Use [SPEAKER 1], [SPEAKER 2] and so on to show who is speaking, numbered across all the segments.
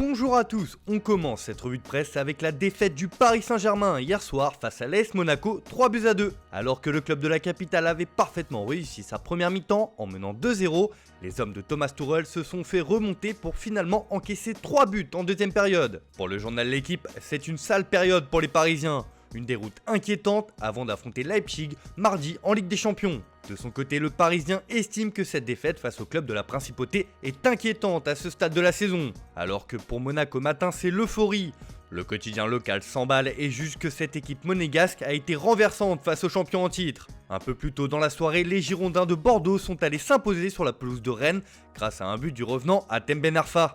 [SPEAKER 1] Bonjour à tous, on commence cette revue de presse avec la défaite du Paris Saint-Germain hier soir face à l'AS Monaco 3-2. Alors que le club de la capitale avait parfaitement réussi sa première mi-temps en menant 2-0, les hommes de Thomas Tuchel se sont fait remonter pour finalement encaisser 3 buts en deuxième période. Pour le journal L'Équipe, c'est une sale période pour les Parisiens. Une déroute inquiétante avant d'affronter Leipzig mardi en Ligue des Champions. De son côté, le Parisien estime que cette défaite face au club de la Principauté est inquiétante à ce stade de la saison. Alors que pour Monaco matin, c'est l'euphorie. Le quotidien local s'emballe et juge que cette équipe monégasque a été renversante face aux champions en titre. Un peu plus tôt dans la soirée, les Girondins de Bordeaux sont allés s'imposer sur la pelouse de Rennes grâce à un but du revenant Hatem Ben Arfa.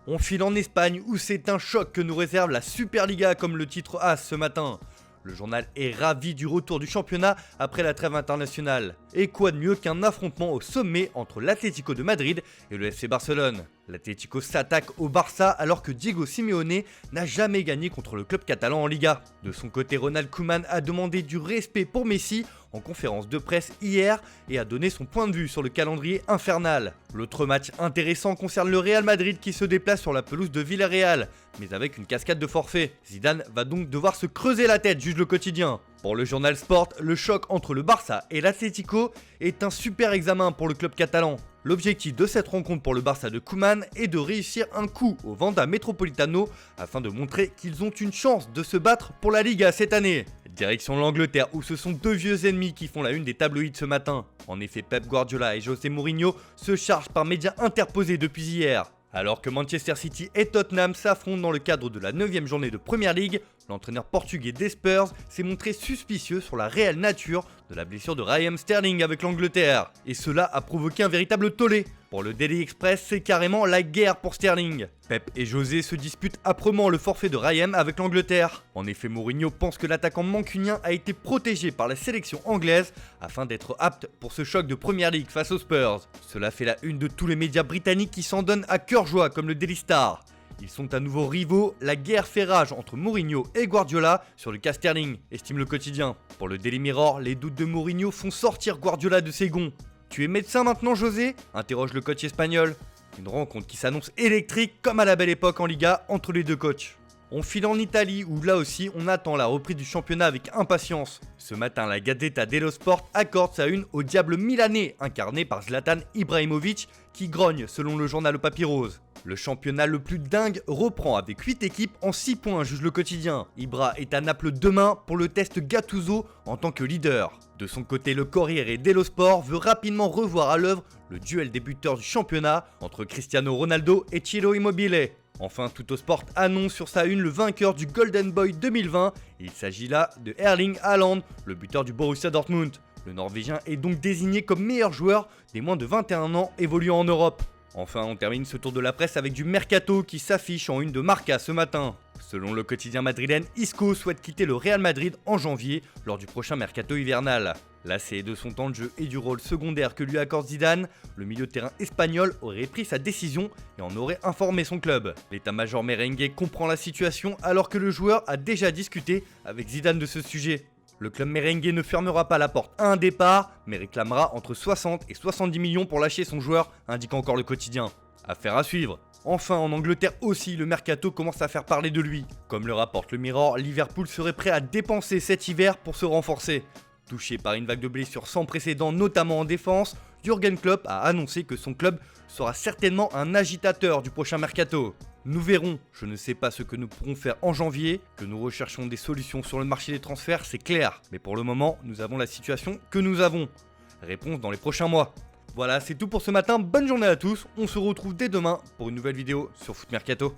[SPEAKER 1] On file en Espagne où c'est un choc que nous réserve la Superliga comme le titre As ce matin. Le journal est ravi du retour du championnat après la trêve internationale. Et quoi de mieux qu'un affrontement au sommet entre l'Atlético de Madrid et le FC Barcelone. L'Atlético s'attaque au Barça alors que Diego Simeone n'a jamais gagné contre le club catalan en Liga. De son côté, Ronald Koeman a demandé du respect pour Messi en conférence de presse hier et a donné son point de vue sur le calendrier infernal. L'autre match intéressant concerne le Real Madrid qui se déplace sur la pelouse de Villarreal, mais avec une cascade de forfaits. Zidane va donc devoir se creuser la tête, juge le quotidien. Pour le journal Sport, le choc entre le Barça et l'Atlético est un super examen pour le club catalan. L'objectif de cette rencontre pour le Barça de Koeman est de réussir un coup au Wanda Metropolitano afin de montrer qu'ils ont une chance de se battre pour la Liga cette année. Direction l'Angleterre où ce sont deux vieux ennemis qui font la une des tabloïds ce matin. En effet, Pep Guardiola et José Mourinho se chargent par médias interposés depuis hier. Alors que Manchester City et Tottenham s'affrontent dans le cadre de la 9e journée de Premier League, l'entraîneur portugais des Spurs s'est montré suspicieux sur la réelle nature de la blessure de Raheem Sterling avec l'Angleterre. Et cela a provoqué un véritable tollé. Pour le Daily Express, c'est carrément la guerre pour Sterling. Pep et José se disputent âprement le forfait de Raheem avec l'Angleterre. En effet, Mourinho pense que l'attaquant mancunien a été protégé par la sélection anglaise afin d'être apte pour ce choc de Premier League face aux Spurs. Cela fait la une de tous les médias britanniques qui s'en donnent à cœur joie comme le Daily Star. Ils sont à nouveau rivaux, la guerre fait rage entre Mourinho et Guardiola sur le cas Sterling, estime le quotidien. Pour le Daily Mirror, les doutes de Mourinho font sortir Guardiola de ses gonds. Tu es médecin maintenant, José ? Interroge le coach espagnol. Une rencontre qui s'annonce électrique comme à la belle époque en Liga entre les deux coachs. On file en Italie où là aussi on attend la reprise du championnat avec impatience. Ce matin, la Gazzetta dello Sport accorde sa une au diable milanais incarné par Zlatan Ibrahimovic qui grogne selon le journal au papier rose. Le championnat le plus dingue reprend avec 8 équipes en 6 points, juge le quotidien. Ibra est à Naples demain pour le test Gattuso en tant que leader. De son côté, le Corriere dello Sport veut rapidement revoir à l'œuvre le duel des buteurs du championnat entre Cristiano Ronaldo et Ciro Immobile. Enfin, Tuttosport annonce sur sa une le vainqueur du Golden Boy 2020. Il s'agit là de Erling Haaland, le buteur du Borussia Dortmund. Le Norvégien est donc désigné comme meilleur joueur des moins de 21 ans évoluant en Europe. Enfin, on termine ce tour de la presse avec du Mercato qui s'affiche en une de Marca ce matin. Selon le quotidien madrilène, Isco souhaite quitter le Real Madrid en janvier lors du prochain Mercato hivernal. Lassé de son temps de jeu et du rôle secondaire que lui accorde Zidane, le milieu de terrain espagnol aurait pris sa décision et en aurait informé son club. L'état-major merengue comprend la situation alors que le joueur a déjà discuté avec Zidane de ce sujet. Le club merengue ne fermera pas la porte à un départ, mais réclamera entre 60 et 70 millions pour lâcher son joueur, indique encore le quotidien. Affaire à suivre. Enfin, en Angleterre aussi, le mercato commence à faire parler de lui. Comme le rapporte le Mirror, Liverpool serait prêt à dépenser cet hiver pour se renforcer. Touché par une vague de blessures sans précédent, notamment en défense, Jürgen Klopp a annoncé que son club sera certainement un agitateur du prochain mercato. Nous verrons, je ne sais pas ce que nous pourrons faire en janvier, que nous recherchons des solutions sur le marché des transferts, c'est clair. Mais pour le moment, nous avons la situation que nous avons. Réponse dans les prochains mois. Voilà, c'est tout pour ce matin, bonne journée à tous, on se retrouve dès demain pour une nouvelle vidéo sur Foot Mercato.